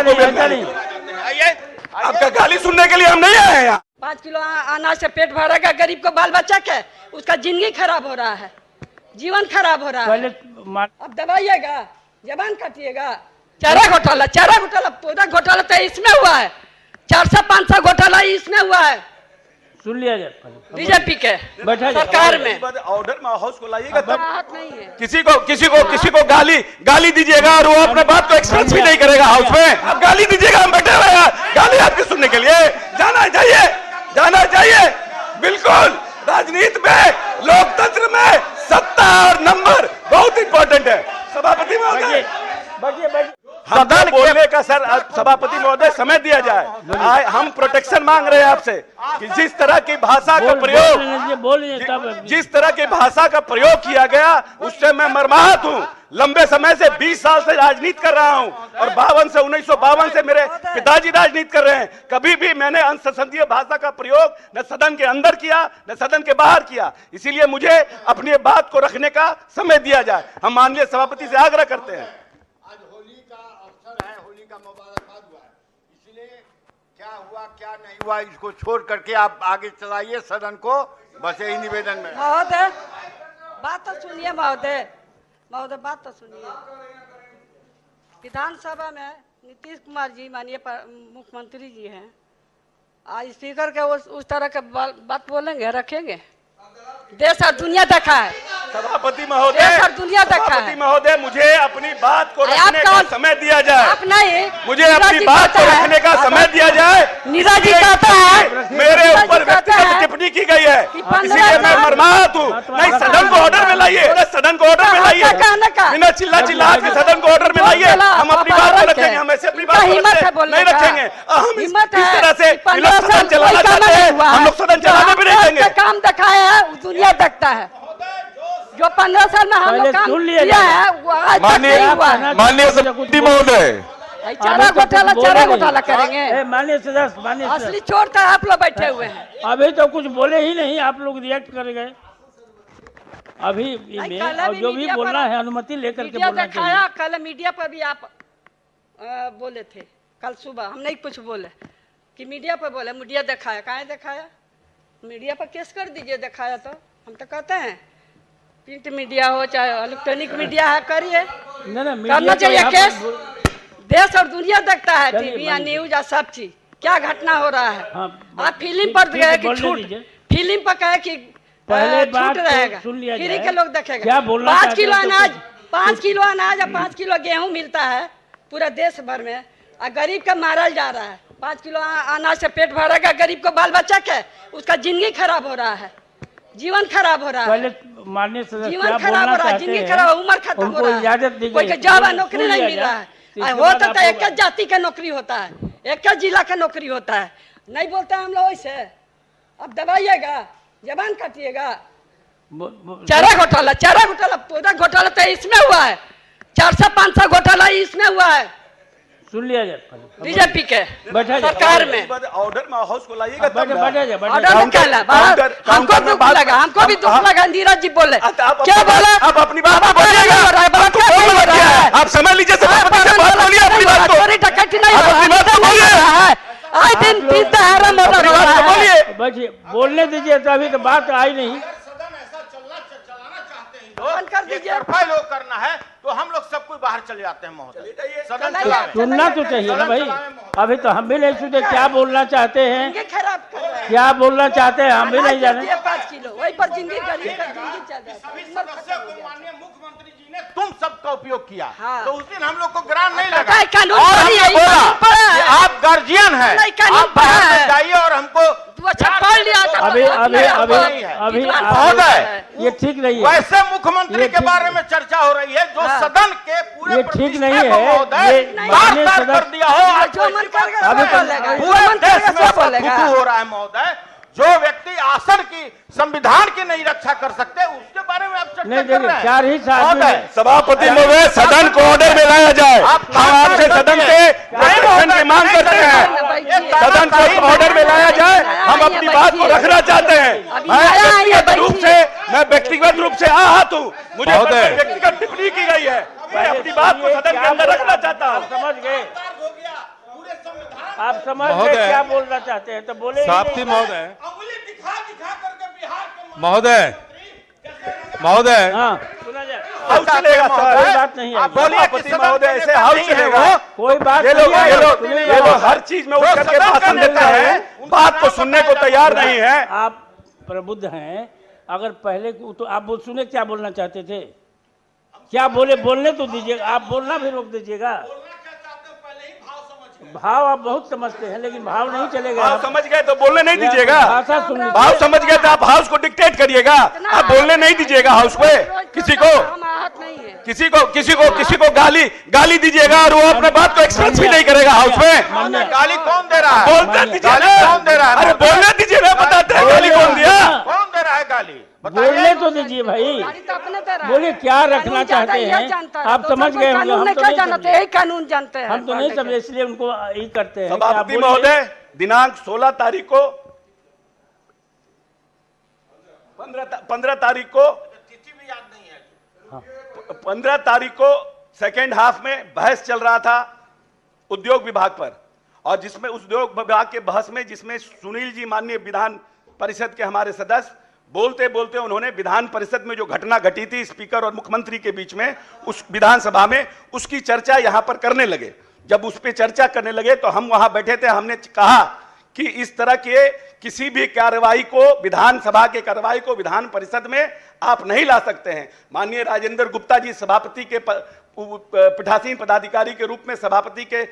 को नहीं। आपका गाली सुनने के लिए हम नहीं आए हैं यहाँ। 5 किलो अनाज से पेट भरेगा गरीब को, बाल बच्चा के उसका जिंदगी खराब हो रहा है, जीवन खराब हो रहा है। अब दबाइएगा, जबान काटिएगा। चारा घोटाला पूरा घोटाला तो इसमें हुआ है, 400-500 घोटाला इसमें हुआ है। सुन लिया जाए बीजेपी के सरकार में। ऑर्डर हाउस को लाइएगा तब नहीं है। किसी को गाली दीजिएगा और वो अपने बात को एक्सप्रेस भी नहीं करेगा हाउस में। आप गाली दीजिएगा, हम बैठे हुए हैं गाली आपकी सुनने के लिए। जाना चाहिए बिल्कुल। राजनीति में, लोकतंत्र में सत्ता और नंबर बहुत इंपॉर्टेंट है। सभापति महोदय सदन बोलने का सर, सभापति महोदय समय दिया जाए। हम प्रोटेक्शन मांग रहे हैं आपसे कि जिस तरह की भाषा का प्रयोग, जिस तरह की भाषा का प्रयोग किया गया उससे मैं मर्माहत हूँ। लंबे समय से 20 साल से राजनीति कर रहा हूँ और 1952 से मेरे पिताजी राजनीति कर रहे हैं। कभी भी मैंने असंसदीय भाषा का प्रयोग न सदन के अंदर किया न सदन के बाहर किया। इसीलिए मुझे अपनी बात को रखने का समय दिया जाए। हम माननीय सभापति से आग्रह करते हैं। मुबारकबाद हुआ है, इसलिए क्या हुआ क्या नहीं हुआ इसको छोड़ करके आप आगे चलाइए सदन को, बस यही निवेदन में। महोदय बात तो सुनिए, महोदय बात तो सुनिए। विधानसभा में नीतीश कुमार जी माननीय मुख्यमंत्री जी हैं, आज स्पीकर के उस तरह के बात बोलेंगे, रखेंगे? देश और दुनिया देखा है। सभापति महोदय, देश और दुनिया देखा है। महोदय मुझे अपनी बात को रखने का समय दिया जाए। आप नहीं, मुझे अपनी बात को रखने का समय दिया जाए। नीरज जी कहता है मेरे ऊपर व्यक्तिगत टिप्पणी की गई है, इसीलिए मैं मर्माहत हूँ। नहीं, सदन को ऑर्डर में लाइए, सदन को ऑर्डर में लाइए, बिना चिल्ला के सदन को ऑर्डर में लाइए। हम अपनी बात को रखेंगे, हम ऐसे अपनी बात नहीं रखेंगे। हम इस तरह से सदन चलाना चाहते हैं, हम लोग सदन चलाने भी नहीं देंगे। काम दिखाया है दुनिया देखता है, जो 15 साल में हम लोग काम किया है वो आज तक नहीं हुआ है। माननीय सभापति महोदय, चारा घोटाला करेंगे। माननीय असली चोर तो आप लोग बैठे हुए हैं। अभी तो कुछ बोले ही नहीं, आप लोग रिएक्ट कर गए। अभी और जो भी बोलना है अनुमति लेकर के बोलना चाहिए। कल मीडिया पर भी आप बोले थे, कल सुबह हम नहीं कुछ बोले कि मीडिया पर बोले, मीडिया दिखाया, कहाँ दिखाया? मीडिया पर केस कर दीजिए, दिखाया तो हम तो कहते हैं प्रिंट मीडिया हो चाहे इलेक्ट्रॉनिक मीडिया है, करिए, करना चाहिए केस। देश और दुनिया देखता है, टीवी या न्यूज या सब चीज, क्या घटना हो रहा है। आप फिल्म पर गए कि छूट, फिल्म पर कहे कि छूट रहेगा, फ्री के लोग देखेगा। 5 किलो अनाज, 5 किलो अनाज और 5 किलो गेहूँ मिलता है पूरा देश भर में, और गरीब का मारल जा रहा है। 5 किलो अनाज से पेट भरेगा गरीब को, बाल बच्चा के उसका जिंदगी खराब हो रहा है, जीवन खराब हो रहा है। जीवन खराब हो रहा है, जिंदगी खराब, उम्र खत्म हो रहा है, कोई जॉब नौकरी नहीं मिल रहा है। होता तो एक जाति का नौकरी होता है, एक जिला का नौकरी होता है, नहीं बोलते हम लोग वैसे। अब दबाइएगा, जबान काटिएगा। चारा घोटाला पूरा घोटाला तो इसमें हुआ है, 400-500 घोटाला इसमें हुआ है। सुन लिया जाए बीजेपी के सरकार में। ऑर्डर हाउस को लाइएगा तब हमको भी दुख लगा। नीरज जी बोले, क्या बोला? आप अपनी बात बोलिएगा, आप समय लीजिए, अपनी बात को आए दिन बोलिए, बोलने दीजिए, तो अभी तो बात आई नहीं। कर दीजिए। लोग करना है तो हम लोग सब कोई बाहर चले जाते हैं महोदय, सदन सुनना तो चाहिए ना भाई। अभी तो हम भी नहीं सुने क्या बोलना चाहते हैं, क्या बोलना चाहते हैं हम भी नहीं जाने। 5 किलो वही पर जिंदगी गरीब का जिंदगी चल रहा है। माननीय मुख्यमंत्री जी ने तुम सबका उपयोग किया, तो उस दिन हम लोग को ग्रांट नहीं लगा। आप गार्जियन है, आप बाहर जाइए और हमको पढ़ लिया था। अभी महोदय ये ठीक नहीं है। वैसे मुख्यमंत्री के बारे में चर्चा हो रही है जो सदन के पूरे ये ठीक नहीं है, महोदय कर दिया हो, जो मन करेगा पूरे देश में हो रहा है महोदय। जो व्यक्ति आसन की, संविधान की नहीं रक्षा कर सकते उसके बारे में आप चर्चा कर रहे हैं। 4 ही साल सभापति महोदय, सदन को ऑर्डर में लाया जाए। हम आपसे सदन से की मांग करते हैं, सदन को ऑर्डर में लाया जाए। हम अपनी बात को रखना चाहते हैं। मैं व्यक्तिगत रूप से आहत हूँ, मुझे व्यक्तिगत टिप्पणी की गई है, मैं अपनी बात को सदन के अंदर रखना चाहता हूँ। समझ गए, आप समझ महोदय, गए क्या बोलना चाहते हैं तो बोले। सभापति महोदय, अंगुली दिखा दिखा करके बिहार के महोदय, महोदय, हाँ सुना जाए। हाउस चलेगा कोई सर। बात नहीं है। आप बोलिए कि सभापति सदन महोदय के ऐसे नेता हाउस नहीं है चलेगा। वो। कोई बात ये लोग नहीं है। ये लोग सुनिए ये लोग बात। हर चीज में उठ जो करके सदन का भाषण देते नेता है, हैं, उनका बात को नाम सुनने को बताया तैयार जाता नहीं है। आप प्रबुद्ध हैं, अगर पहले तो आप सुने क्या बोलना चाहते थे, क्या बोलने तो दीजिएगा, आप बोलना भी रोक दीजिएगा। भाव आप बहुत समझते हैं लेकिन भाव नहीं चलेगा। भाव समझ गए तो बोलने नहीं दीजिएगा। भाषा सुन भाव समझ गए तो आप हाउस को डिक्टेट करिएगा, आप बोलने नहीं दीजिएगा हाउस में किसी को। हम आहत नहीं है। किसी को गाली दीजिएगा और वो अपने बात को एक्सप्रेस भी नहीं करेगा हाउस में। गाली कौन दे रहा है? बोलते दीजिए गाली ना। कौन दे रहा है? अरे बोलने दीजिए ना, बताते हैं गाली कौन दिया। कौन दे रहा है गाली? बोलने तो दीजिए भाई। गाड़ी तो अपने दे रहा है। बोलिए क्या रखना कानून ज्यादा चाहते यह हैं जानता है। आप तो समझ कोई गए होंगे, कानून हम नहीं तो क्या नहीं जानते, समझे। यही कानून जानते हैं। हम तो नहीं समझे इसलिए उनको यही करते हैं कि आप सभापति बोलिए। महोदय दिनांक 16 तारीख को 15 तारीख को 15 तारीख को सेकेंड हाफ में बहस चल रहा था उद्योग विभाग पर, और जिसमें उद्योग विभाग के बहस में जिसमें सुनील जी माननीय विधान परिषद के हमारे सदस्य बोलते बोलते उन्होंने विधान परिषद में जो घटना घटी थी स्पीकर और मुख्यमंत्री के बीच में उस विधानसभा में, उसकी चर्चा यहां पर करने लगे। जब उस पर चर्चा करने लगे तो हम वहां बैठे थे, हमने कहा कि इस तरह के किसी भी कार्रवाई को, विधानसभा के कार्रवाई को विधान परिषद में आप नहीं ला सकते हैं। माननीय राजेंद्र गुप्ता जी सभापति के पीठासीन पदाधिकारी के रूप में सभापति के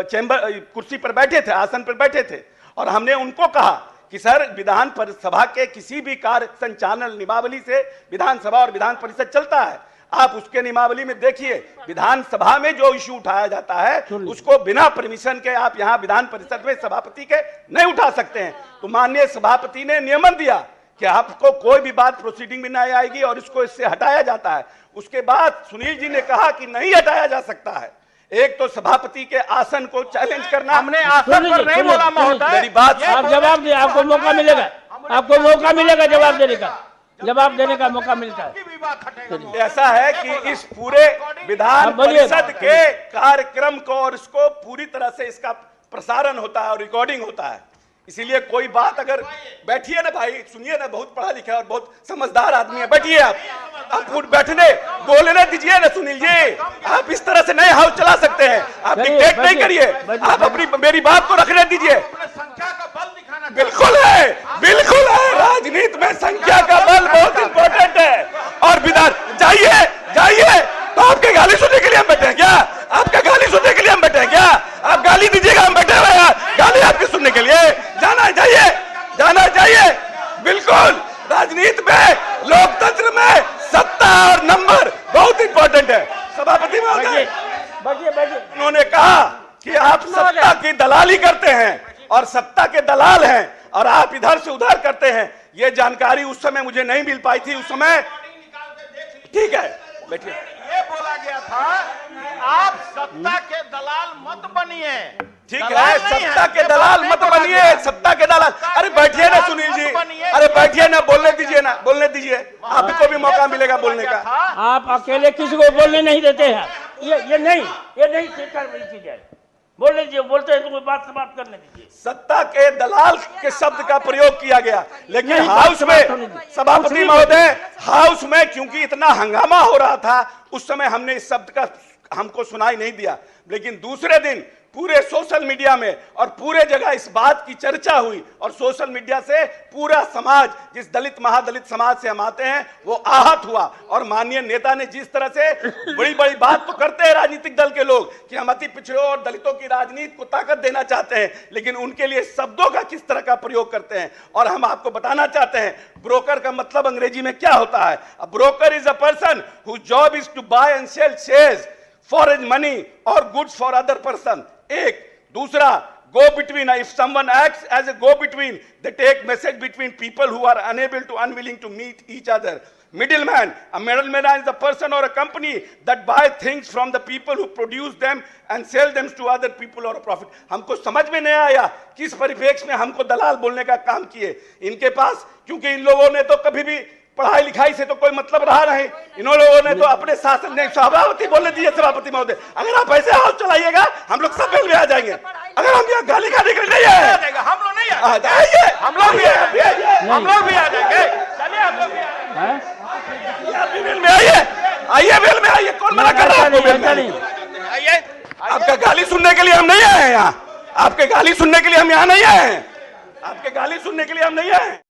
चैम्बर कुर्सी पर बैठे थे, आसन पर बैठे थे, और हमने उनको कहा कि सर विधान सभा के किसी भी कार्य संचालन नियमावली से विधानसभा और विधान परिषद चलता है। आप उसके नियमावली में देखिए, विधानसभा में जो इश्यू उठाया जाता है उसको बिना परमिशन के आप यहां विधान परिषद में सभापति के नहीं उठा सकते हैं। तो माननीय सभापति ने नियमन दिया कि आपको कोई भी बात प्रोसीडिंग में नहीं आएगी और इसको इससे हटाया जाता है। उसके बाद सुनील जी ने कहा कि नहीं हटाया जा सकता है। एक तो सभापति के आसन को चैलेंज करना, हमने आसन पर नहीं बोला महोदय। मेरी बात आप जवाब दे, आपको मौका मिलेगा, आपको मौका मिलेगा जवाब देने का, जवाब देने का मौका मिलता है। ऐसा है कि इस पूरे विधान परिषद के कार्यक्रम को और इसको पूरी तरह से इसका प्रसारण होता है और रिकॉर्डिंग होता है। इसीलिए कोई बात अगर बैठिए ना भाई, सुनिए ना, बहुत पढ़ा लिखा है और बहुत समझदार आदमी है, बैठिए आप बैठने बोलने दीजिए ना सुनील जी। आप इस तरह से नए हाउस चला सकते हैं, आप डिक्टेट नहीं करिए, आप अपनी मेरी बात को रखने दीजिए। संख्या का बल दिखाना बिल्कुल है, बिल्कुल है, राजनीति में संख्या का बल बहुत इंपॉर्टेंट है। और विधान जाइए तो आपके गाली सुनने के लिए हम बैठे हैं क्या? आपका गाली सुनने के लिए हम बैठे हैं क्या? आप गाली दीजिएगा, हम बैठे हुए हैं गाली आपकी सुनने के लिए। जाना चाहिए। बिल्कुल, राजनीति में, लोकतंत्र में सत्ता और नंबर बहुत इंपॉर्टेंट है। सभापति महोदय, उन्होंने कहा कि आप सत्ता की दलाली करते हैं और सत्ता के दलाल हैं और आप इधर से उधर करते हैं। ये जानकारी उस समय मुझे नहीं मिल पाई थी, उस समय। ठीक है, बैठिए। ये बोला गया था कि आप सत्ता के दलाल मत बनिए। ठीक है, सत्ता के दलाल मत बनिए, सत्ता के दलाल। अरे बैठिए ना सुनील जी, अरे बैठिए ना, बोलने दीजिए, आपको भी मौका मिलेगा बोलने का। आप अकेले किसी को बोलने नहीं देते हैं। ये नहीं स्वीकार चीज है। बोलने दीजिए, बोलते हैं तो कोई बात समाप्त करने दीजिए। सत्ता के दलाल के शब्द का प्रयोग किया गया, लेकिन हाउस में सभापति महोदय, हाउस में क्योंकि इतना हंगामा हो रहा था उस समय हमने इस शब्द का हमको सुनाई नहीं दिया। लेकिन दूसरे दिन पूरे सोशल मीडिया में और पूरे जगह इस बात की चर्चा हुई और सोशल मीडिया से पूरा समाज, जिस दलित महादलित समाज से हम आते हैं, वो आहत हुआ। और माननीय नेता ने जिस तरह से बड़ी बड़ी बात तो करते हैं राजनीतिक दल के लोग कि हम अति पिछड़ों और दलितों की राजनीति को ताकत देना चाहते हैं, लेकिन उनके लिए शब्दों का किस तरह का प्रयोग करते हैं। और हम आपको बताना चाहते हैं, ब्रोकर का मतलब अंग्रेजी में क्या होता है? Broker is a person whose job is to buy and sell shares for money और गुड्स फॉर अदर पर्सन। एक दूसरा, go between, if someone acts as a go between, they take message between people who are unwilling to meet each other. Middleman, a middleman is a person or a company that buy things from the people who produce them and sell them to other people or a profit. हमको समझ में नहीं आया किस परिप्रेक्ष्य में हमको दलाल बोलने का काम किए इनके पास, क्योंकि इन लोगों ने तो कभी भी पढ़ाई लिखाई से तो कोई मतलब रहा नहीं। इन लोगों ने तो अपने शासन ने सभापति बोलने दिए। सभापति महोदय, अगर आप ऐसे हाउस चलाइएगा हम लोग सब में आ जाएंगे। अगर मैडम हम यहाँ गाली खाने के लिए नहीं आए। हम लोग नहीं आ जाइए, हम लोग भी हम लोग भी आ जाएंगे। चलिए हम लोग भी आ जाएंगे। हैं? आप भी वेल में आइए, आइए वेल में आइए, कौन मना कर रहा है आपको वेल में? नहीं आइए आपका गाली सुनने के लिए हम नहीं आए हैं यहाँ, आपके गाली सुनने के लिए हम यहाँ नहीं आए हैं, आपके गाली सुनने के लिए हम नहीं आए हैं।